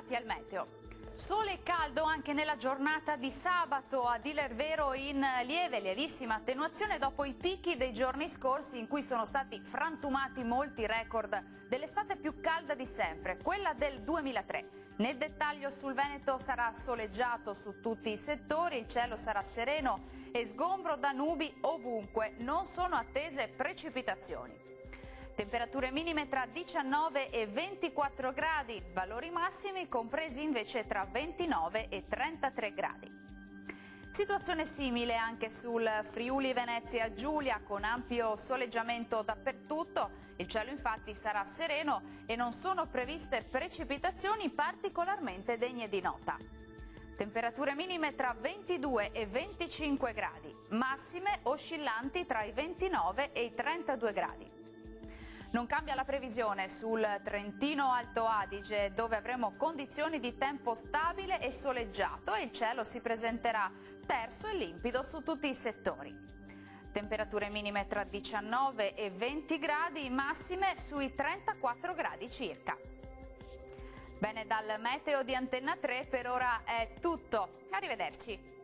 tornati al meteo. Sole e caldo anche nella giornata di sabato, a dir vero in lievissima attenuazione dopo i picchi dei giorni scorsi in cui sono stati frantumati molti record dell'estate più calda di sempre, quella del 2003. Nel dettaglio sul Veneto sarà soleggiato su tutti i settori, il cielo sarà sereno e sgombro da nubi ovunque, non sono attese precipitazioni. Temperature minime tra 19 e 24 gradi, valori massimi compresi invece tra 29 e 33 gradi. Situazione simile anche sul Friuli Venezia Giulia, con ampio soleggiamento dappertutto. Il cielo infatti sarà sereno e non sono previste precipitazioni particolarmente degne di nota. Temperature minime tra 22 e 25 gradi, massime oscillanti tra i 29 e i 32 gradi. Non cambia la previsione sul Trentino Alto Adige, dove avremo condizioni di tempo stabile e soleggiato e il cielo si presenterà terso e limpido su tutti i settori. Temperature minime tra 19 e 20 gradi, massime sui 34 gradi circa. Bene, dal meteo di Antenna 3 per ora è tutto. Arrivederci.